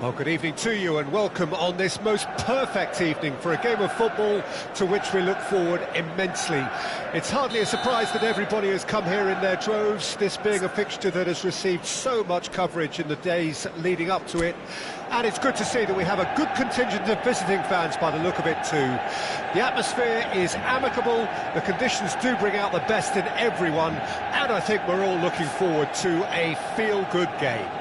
Well, good evening to you and welcome on this most perfect evening for a game of football to which we look forward immensely. It's hardly a surprise that everybody has come here in their droves, this being a fixture that has received so much coverage in the days leading up to it. And it's good to see that we have a good contingent of visiting fans by the look of it too. The atmosphere is amicable, the conditions do bring out the best in everyone, and I think we're all looking forward to a feel-good game.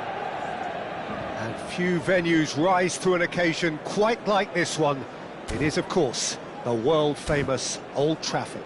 And few venues rise to an occasion quite like this one. It is, of course, the world-famous Old Trafford.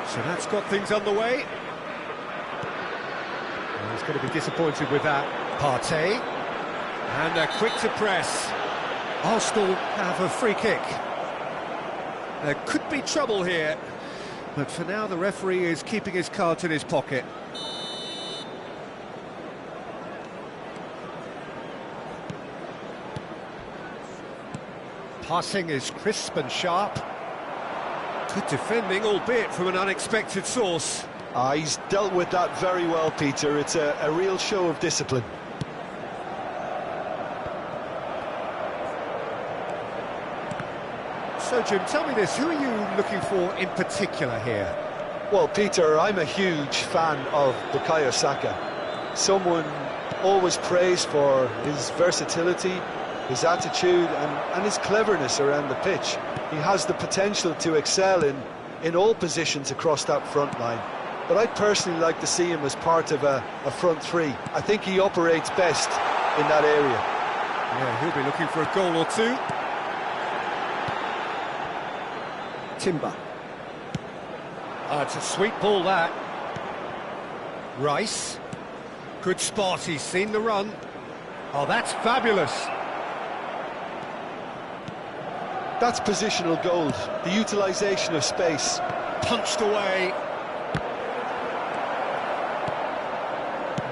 So that's got things underway. Well, he's going to be disappointed with that. Partey. And they're quick to press. Arsenal have a free kick. There could be trouble here. But for now, the referee is keeping his cards in his pocket. Passing is crisp and sharp. Good defending, albeit from an unexpected source. He's dealt with that very well, Peter. It's a real show of discipline. So, Jim, tell me this, who are you looking for in particular here? Well, Peter, I'm a huge fan of Bukayo Saka. Someone always praised for his versatility, his attitude and his cleverness around the pitch. He has the potential to excel in all positions across that front line. But I'd personally like to see him as part of a front three. I think he operates best in that area. Yeah, he'll be looking for a goal or two. Timber. It's a sweet ball, that. Rice. Good spot, he's seen the run. Oh, that's fabulous. That's positional gold, the utilisation of space. Punched away.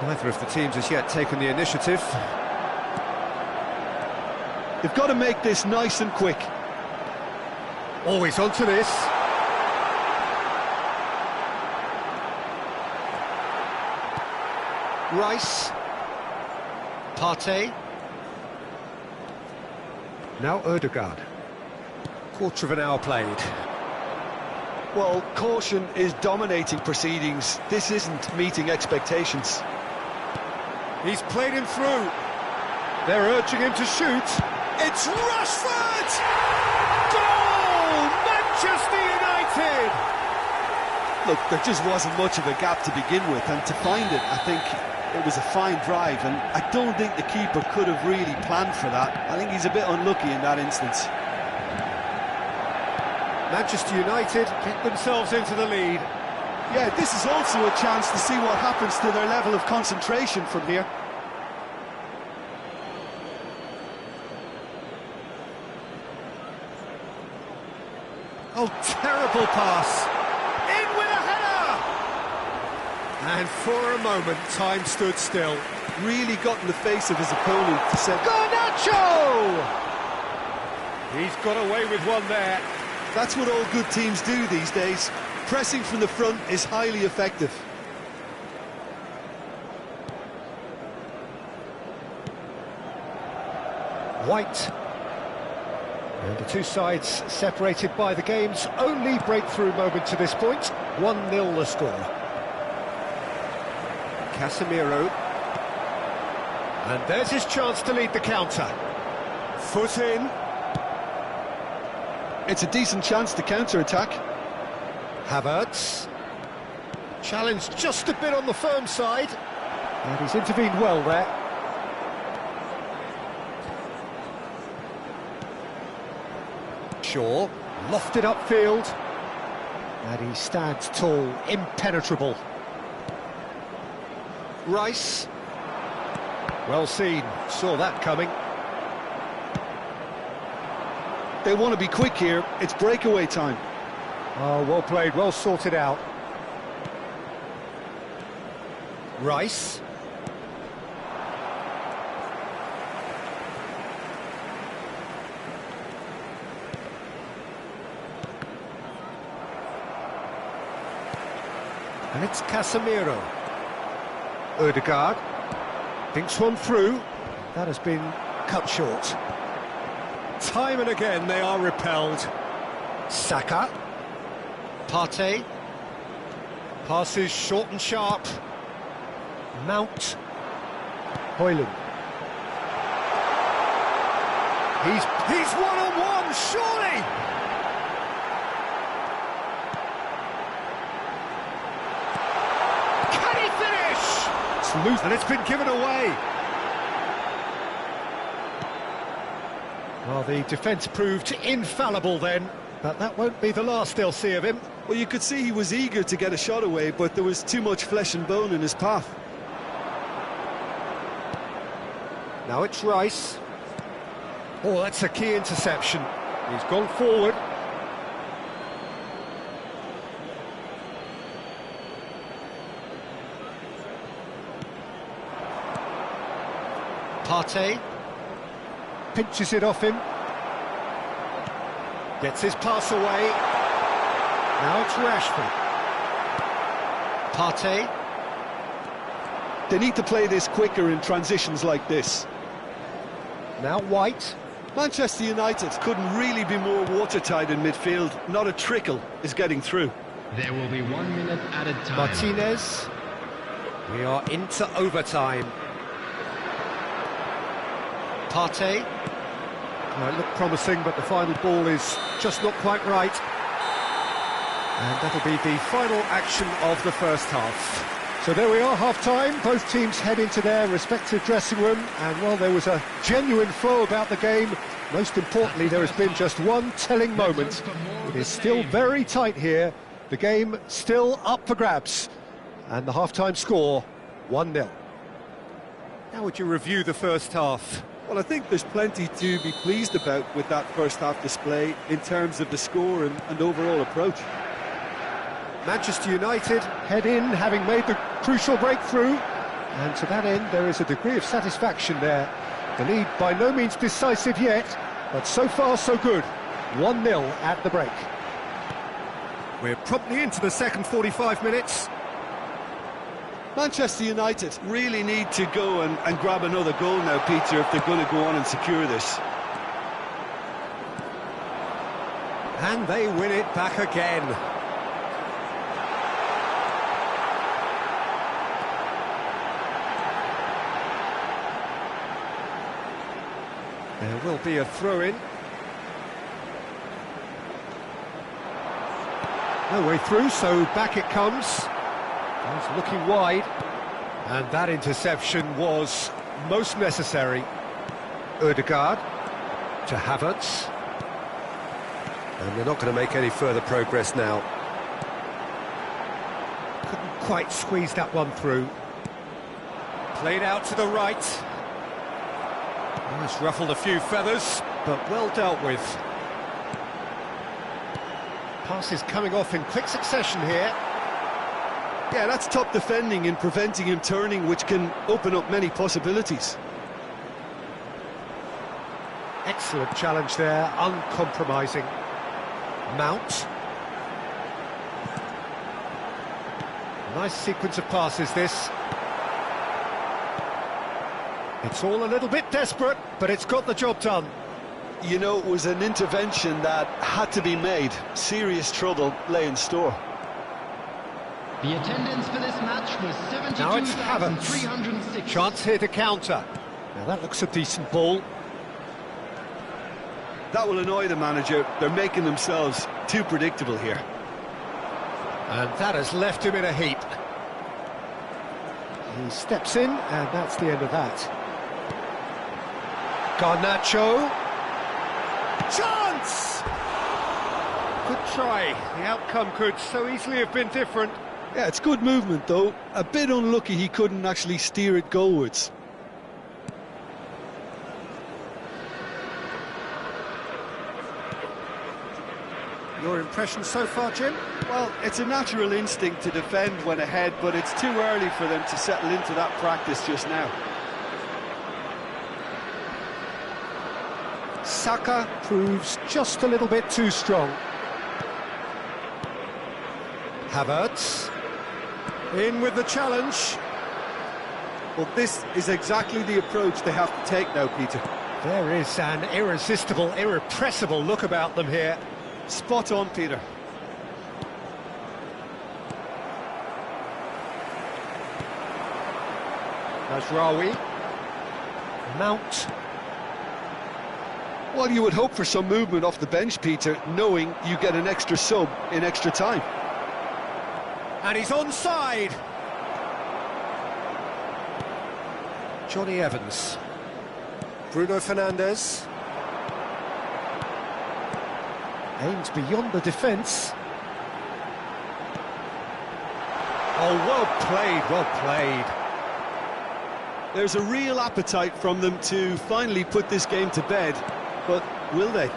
Neither of the teams has yet taken the initiative. They've got to make this nice and quick. Always onto this. Rice. Partey. Now Odegaard. Quarter of an hour played. Well, caution is dominating proceedings. This isn't meeting expectations. He's played him through. They're urging him to shoot. It's Rashford! Goal! Manchester United! Look, there just wasn't much of a gap to begin with, and to find it, I think it was a fine drive, and I don't think the keeper could have really planned for that. I think he's a bit unlucky in that instance. Manchester United get themselves into the lead. Yeah, this is also a chance to see what happens to their level of concentration from here. Oh, terrible pass. In with a header! And for a moment, time stood still. Really got in the face of his opponent to say, Garnacho! He's got away with one there. That's what all good teams do these days. Pressing from the front is highly effective. White. And the two sides separated by the game's only breakthrough moment to this point. 1-0 the score. Casemiro. And there's his chance to lead the counter. Foot in. It's a decent chance to counter-attack. Havertz. Challenged just a bit on the firm side. And he's intervened well there. Shaw, lofted upfield. And he stands tall, impenetrable. Rice. Well seen, saw that coming. They want to be quick here, it's breakaway time. Oh, well played, well sorted out. Rice. And it's Casemiro. Ødegaard thinks one through. That has been cut short. Time and again they are repelled. Saka. Partey. Passes short and sharp. Mount. Højlund. He's one-on-one, surely! Can he finish? It's loose, and it's been given away. Well, the defence proved infallible then, but that won't be the last they'll see of him. Well, you could see he was eager to get a shot away, but there was too much flesh and bone in his path. Now it's Rice. Oh, that's a key interception. He's gone forward. Partey. Pinches it off him. Gets his pass away. Now it's Rashford. Partey. They need to play this quicker in transitions like this. Now White. Manchester United couldn't really be more watertight in midfield. Not a trickle is getting through. There will be 1 minute added time. Martinez. We are into overtime. Partey. Well, it looked promising, but the final ball is just not quite right. And that'll be the final action of the first half. So there we are, half-time. Both teams head into their respective dressing room. And while there was a genuine flow about the game, most importantly, there has been just one telling moment. It is still very tight here. The game still up for grabs. And the half-time score, 1-0. How would you review the first half? Well, I think there's plenty to be pleased about with that first half display in terms of the score and overall approach. Manchester United head in, having made the crucial breakthrough, and to that end there is a degree of satisfaction there. The lead by no means decisive yet, but so far so good. 1-0 at the break. We're promptly into the second 45 minutes. Manchester United really need to go and grab another goal now, Peter, if they're going to go on and secure this. And they win it back again. There will be a throw-in. No way through, so back it comes. He's looking wide. And that interception was most necessary. Ødegaard to Havertz. And they're not going to make any further progress now. Couldn't quite squeeze that one through. Played out to the right. It's ruffled a few feathers, but well dealt with. Passes coming off in quick succession here. Yeah, that's top defending and preventing him turning, which can open up many possibilities. Excellent challenge there, uncompromising. Mount. Nice sequence of passes, this. It's all a little bit desperate, but it's got the job done. You know, it was an intervention that had to be made. Serious trouble lay in store. The attendance for this match was Now it's Havertz. 72,306. Chance here to counter. Now that looks a decent ball. That will annoy the manager. They're making themselves too predictable here. And that has left him in a heap. He steps in, and that's the end of that. Garnacho. Chance! Good try. The outcome could so easily have been different. Yeah, it's good movement, though. A bit unlucky he couldn't actually steer it goalwards. Your impression so far, Jim? Well, it's a natural instinct to defend when ahead, but it's too early for them to settle into that practice just now. Saka proves just a little bit too strong. Havertz. In with the challenge. Well, this is exactly the approach they have to take now, Peter. There is an irresistible, irrepressible look about them here. Spot on, Peter. Mazraoui. Mount. Well, you would hope for some movement off the bench, Peter, knowing you get an extra sub in extra time. And he's onside. Johnny Evans. Bruno Fernandes. Aims beyond the defence. Oh, well played, well played. There's a real appetite from them to finally put this game to bed, but will they?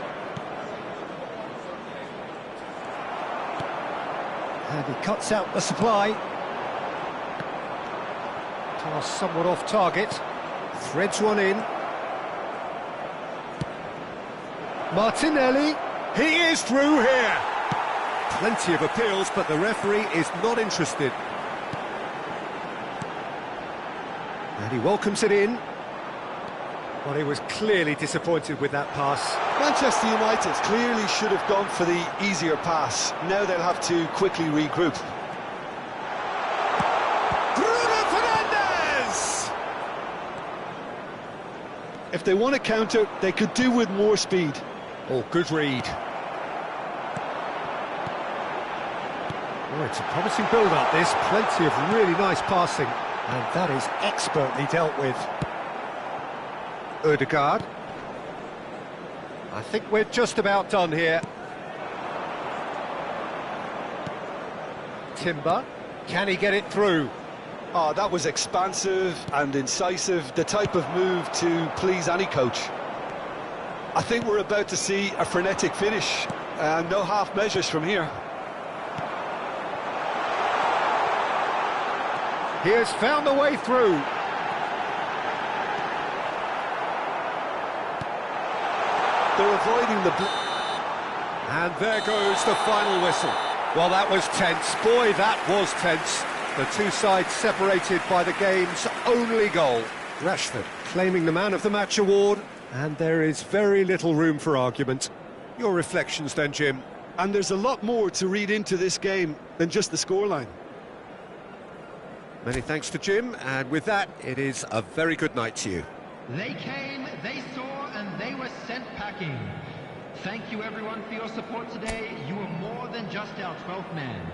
And he cuts out the supply. Pass somewhat off target. Threads one in. Martinelli. He is through here. Plenty of appeals, but the referee is not interested. And he welcomes it in. Well, he was clearly disappointed with that pass. Manchester United clearly should have gone for the easier pass. Now they'll have to quickly regroup. Bruno Fernandes! If they want to counter, they could do with more speed. Oh, good read. Oh, it's a promising build-up, this. Plenty of really nice passing. And that is expertly dealt with. Ødegaard. I think we're just about done here. Timber. Can he get it through? Oh, that was expansive and incisive, the type of move to please any coach. I think we're about to see a frenetic finish, and no half measures from here. He has found a way through. They're avoiding the... And there goes the final whistle. Well, that was tense. Boy, that was tense. The two sides separated by the game's only goal. Rashford claiming the Man of the Match award, and there is very little room for argument. Your reflections then, Jim? And there's a lot more to read into this game than just the scoreline. Many thanks to Jim, and with that, it is a very good night to you. They came, they saw, and they were sent packing. Thank you everyone for your support today. You were more than just our 12th man.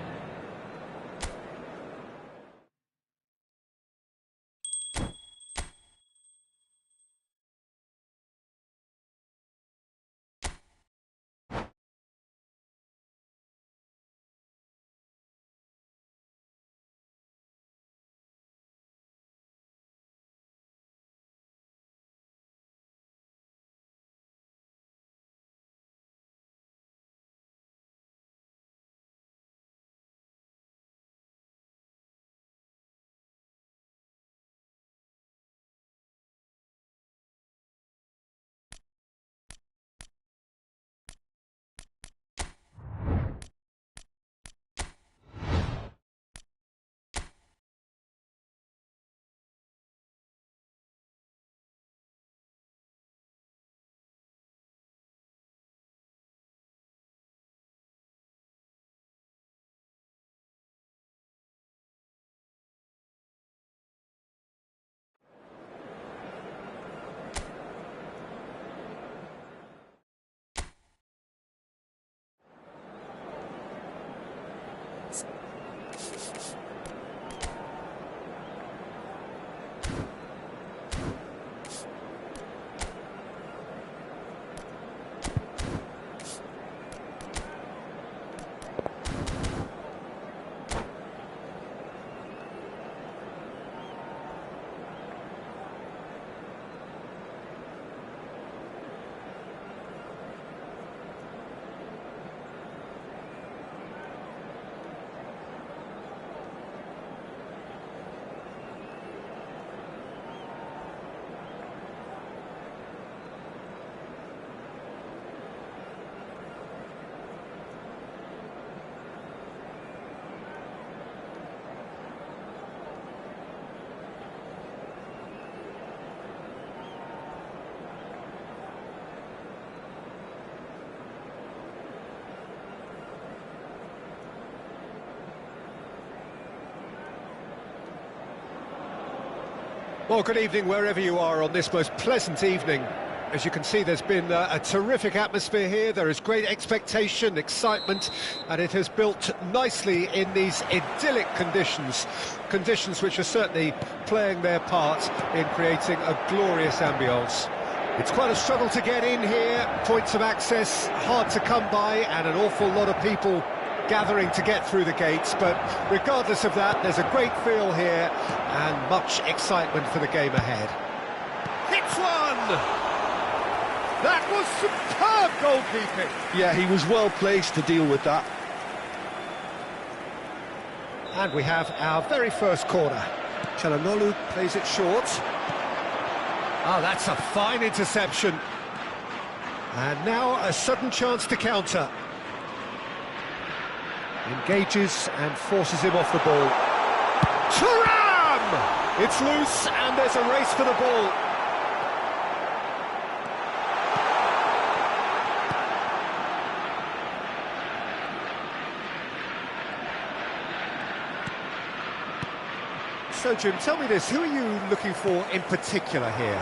Well, good evening wherever you are on this most pleasant evening. As you can see, there's been a terrific atmosphere here. There is great expectation, excitement, and it has built nicely in these idyllic conditions. Conditions which are certainly playing their part in creating a glorious ambience. It's quite a struggle to get in here, points of access hard to come by, and an awful lot of people gathering to get through the gates, but regardless of that, there's a great feel here and much excitement for the game ahead. Hits one! That was superb goalkeeping! Yeah, he was well placed to deal with that. And we have our very first corner. Çalhanoğlu plays it short. Ah, that's a fine interception. And now a sudden chance to counter. Engages and forces him off the ball. Thuram! It's loose and there's a race for the ball. So, Jim, tell me this, who are you looking for in particular here?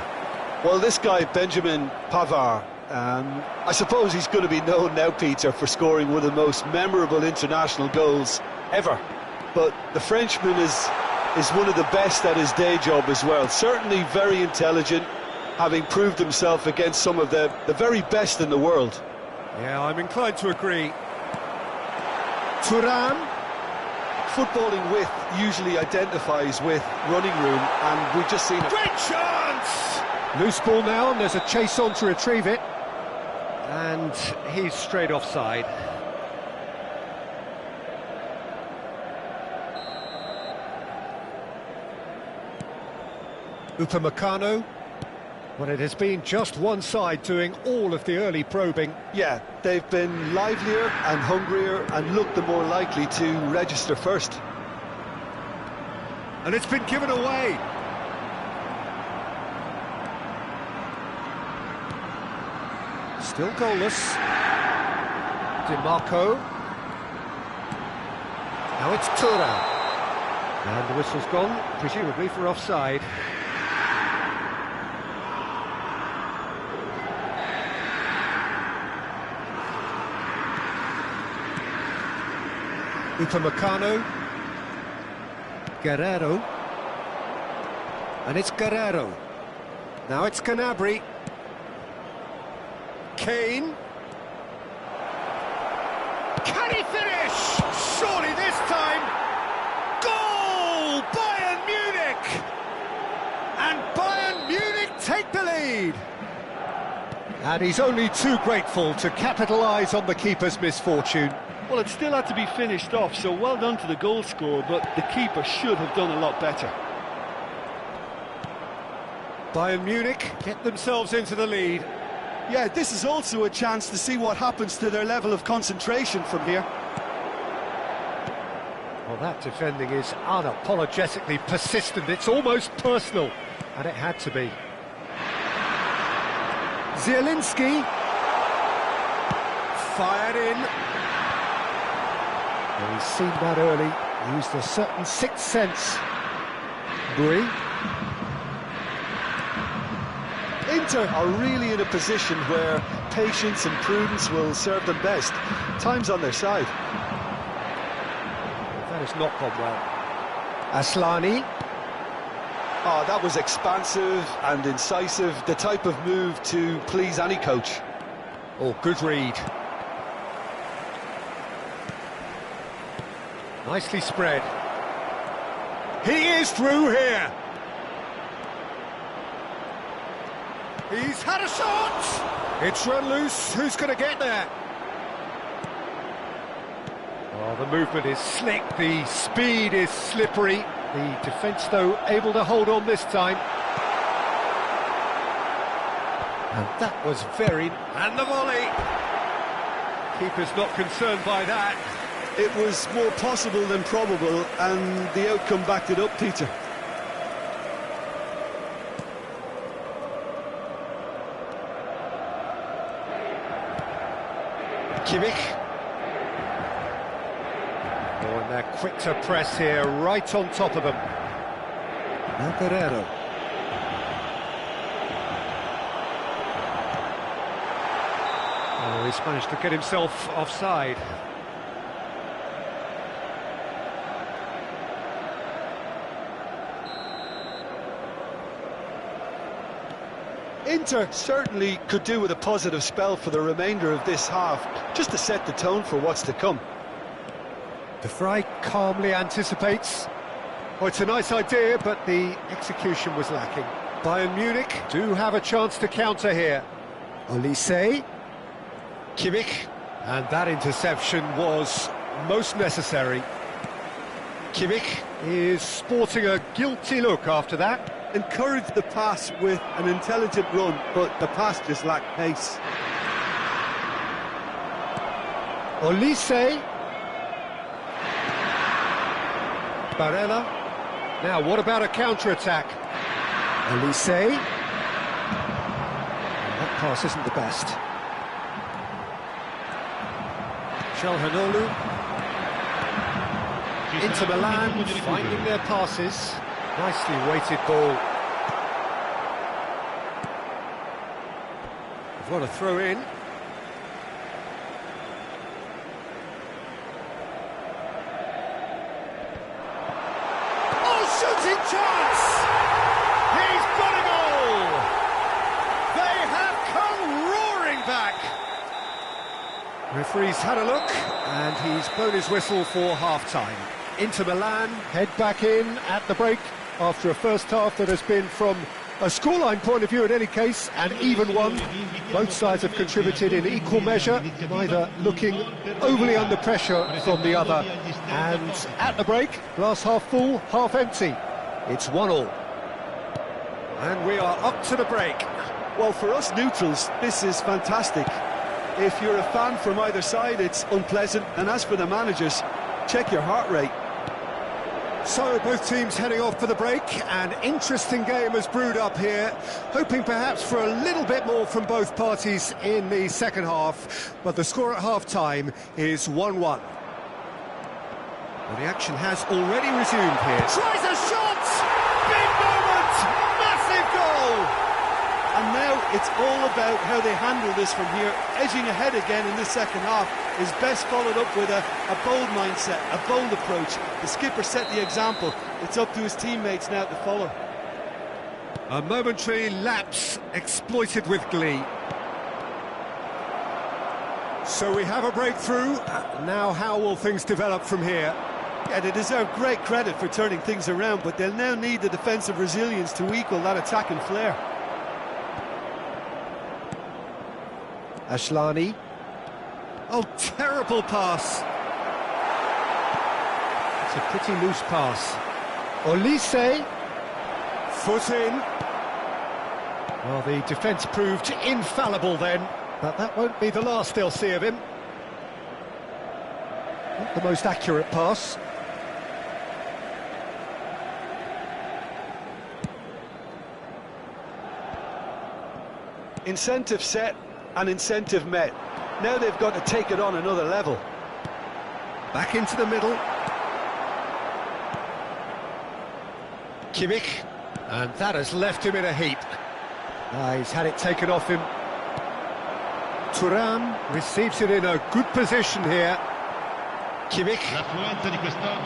Well, this guy, Benjamin Pavard, I suppose he's going to be known now, Peter, for scoring one of the most memorable international goals ever. But the Frenchman is one of the best at his day job as well. Certainly very intelligent, having proved himself against some of the very best in the world. Yeah, I'm inclined to agree. Thuram. Footballing with usually identifies with running room, and we've just seen a great chance! Loose ball now, and there's a chase on to retrieve it. And he's straight offside. Upamecano. Well, it has been just one side doing all of the early probing. Yeah, they've been livelier and hungrier and looked the more likely to register first. And it's been given away. Still goalless. DiMarco. Now it's Thuram. And the whistle's gone, presumably for offside. Upamecano, Guerrero, and it's Guerrero. Now it's Gnabry, Kane. Can he finish? Surely this time. Goal! Bayern Munich! And Bayern Munich take the lead. And he's only too grateful to capitalise on the keeper's misfortune. Well, it still had to be finished off, so well done to the goal scorer, but the keeper should have done a lot better. Bayern Munich get themselves into the lead. Yeah, this is also a chance to see what happens to their level of concentration from here. Well, that defending is unapologetically persistent. It's almost personal, and it had to be. Zielinski. Fired in. Well, he's seen that early, used a certain sixth sense. Brie. Inter are really in a position where patience and prudence will serve them best. Time's on their side. That has not gone well. Aslani. Oh, that was expansive and incisive, the type of move to please any coach. Oh, good read. Nicely spread. He is through here. He's had a shot. It's run loose. Who's going to get there? Oh, the movement is slick. The speed is slippery. The defence, though, able to hold on this time. And that was very... And the volley. Keeper's not concerned by that. It was more possible than probable, and the outcome backed it up, Peter. Kimmich. Oh, and they're quick to press here, right on top of them. Now Guerrero. Oh, he's managed to get himself offside. Inter certainly could do with a positive spell for the remainder of this half, just to set the tone for what's to come. De Vrij calmly anticipates. Well, it's a nice idea, but the execution was lacking. Bayern Munich do have a chance to counter here. Olise. Kimmich. And that interception was most necessary. Kimmich is sporting a guilty look after that. Encouraged the pass with an intelligent run, but the pass just lacked pace. Olise. Barella. Now, what about a counter-attack? Olise. That pass isn't the best. Çalhanoğlu. Inter Milan finding their passes. Nicely weighted ball. They've got a throw in. Shooting chance! He's got a goal! They have come roaring back! Referee's had a look, and he's blown his whistle for half-time. Inter Milan head back in at the break after a first half that has been, from a scoreline point of view in any case, an even one. Both sides have contributed in equal measure, neither looking overly under pressure from the other. And at the break, glass half full, half empty. It's 1-1. And we are up to the break. Well, for us neutrals, this is fantastic. If you're a fan from either side, it's unpleasant. And as for the managers, check your heart rate. So both teams heading off for the break. An interesting game has brewed up here, hoping perhaps for a little bit more from both parties in the second half, but the score at half-time is 1-1. Well, the action has already resumed here. Tries a shot! Big moment! Massive goal! And now it's all about how they handle this from here. Edging ahead again in the second half is best followed up with a bold mindset, a bold approach. The skipper set the example. It's up to his teammates now to follow. A momentary lapse exploited with glee. So we have a breakthrough. Now how will things develop from here? Yeah, they deserve great credit for turning things around, but they'll now need the defensive resilience to equal that attacking flair. Ashlani. Oh, terrible pass. It's a pretty loose pass. Olise. Foot in. Well, the defence proved infallible then, but that won't be the last they'll see of him. Not the most accurate pass. Incentive set and incentive met. Now they've got to take it on another level. Back into the middle. Kimmich. And that has left him in a heap. He's had it taken off him. Thuram receives it in a good position here. Kimmich.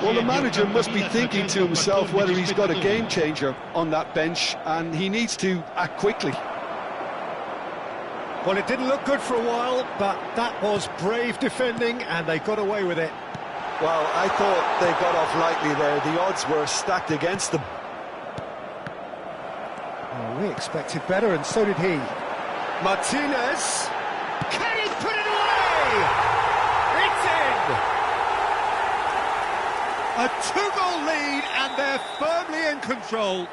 Well, the manager must be thinking to himself whether he's got a game changer on that bench, and he needs to act quickly. Well, it didn't look good for a while, but that was brave defending, and they got away with it. Well, I thought they got off lightly there. The odds were stacked against them. Well, we expected better, and so did he. Martinez. Can he put it away? It's in! A two-goal lead, and they're firmly in control.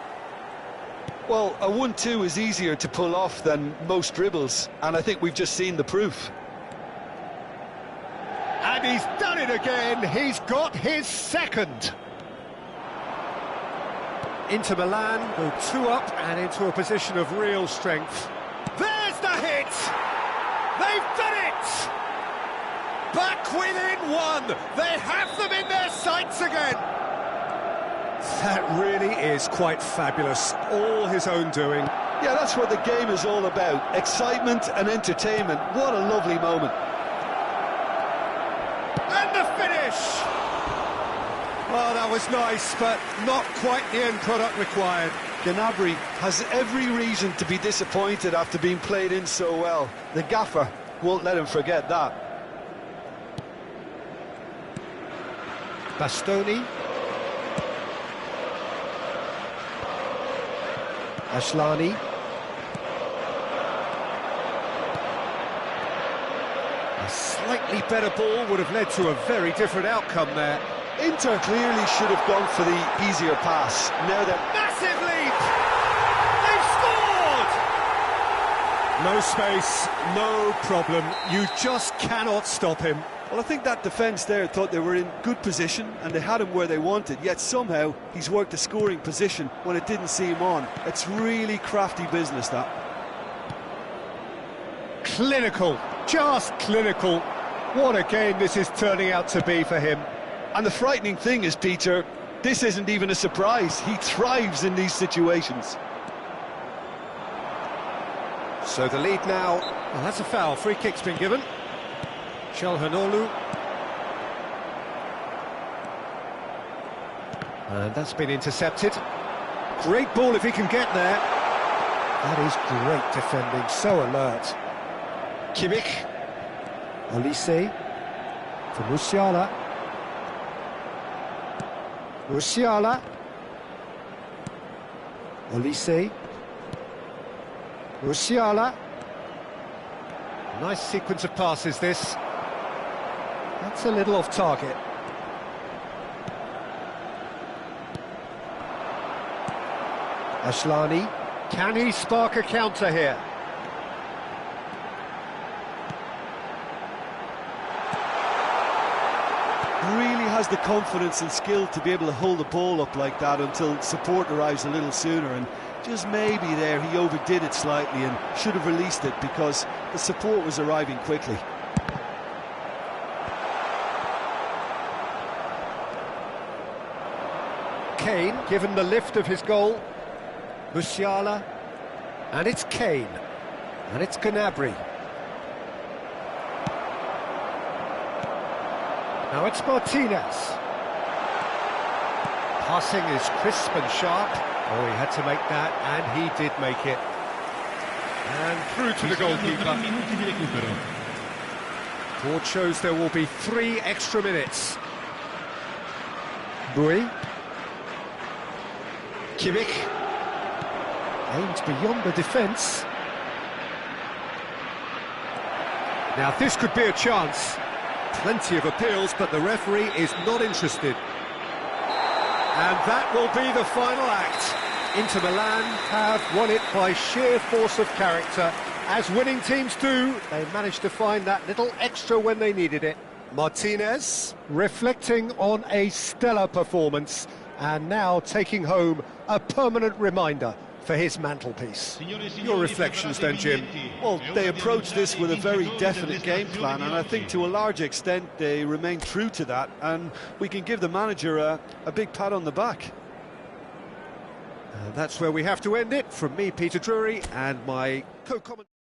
Well, a 1-2 is easier to pull off than most dribbles, and I think we've just seen the proof. And he's done it again. He's got his second. Inter Milan go 2 up and into a position of real strength. There's the hit! They've done it! Back within 1. They have them in their sights again. That really is quite fabulous. All his own doing. Yeah, that's what the game is all about. Excitement and entertainment. What a lovely moment. And the finish! Well, that was nice, but not quite the end product required. Gnabry has every reason to be disappointed after being played in so well. The gaffer won't let him forget that. Bastoni. Ashlani. A slightly better ball would have led to a very different outcome there. Inter clearly should have gone for the easier pass. Now that Massive leap! They've scored! No space, no problem. You just cannot stop him. Well, I think that defence there thought they were in good position and they had him where they wanted, yet somehow he's worked a scoring position when it didn't seem on. It's really crafty business, that. Clinical, just clinical. What a game this is turning out to be for him. And the frightening thing is, Peter, this isn't even a surprise. He thrives in these situations. So the lead now, well, that's a foul. Free kick's been given. Çalhanoğlu. And that's been intercepted. Great ball if he can get there. That is great defending, so alert. Kimmich. Olise. For Musiala. Musiala. Olise. Musiala. Nice sequence of passes, this. That's a little off target. Ashlani. Can he spark a counter here? Really has the confidence and skill to be able to hold the ball up like that until support arrives a little sooner, and just maybe there he overdid it slightly and should have released it because the support was arriving quickly. Kane, given the lift of his goal. Musiala. And it's Kane. And it's Gnabry. Now it's Martinez. Passing is crisp and sharp. Oh, he had to make that, and he did make it. And through to the goalkeeper. Board shows there will be 3 extra minutes. Bui. Kimmich. Aimed beyond the defence. Now this could be a chance. Plenty of appeals, but the referee is not interested. And that will be the final act. Inter Milan have won it by sheer force of character. As winning teams do, they managed to find that little extra when they needed it. Martinez reflecting on a stellar performance and now taking home a permanent reminder for his mantelpiece. Your reflections then, Jim? Well, they approached this with a very definite game plan, and I think to a large extent they remain true to that, and we can give the manager a big pat on the back. And that's where we have to end it. From me, Peter Drury, and my co-commentator.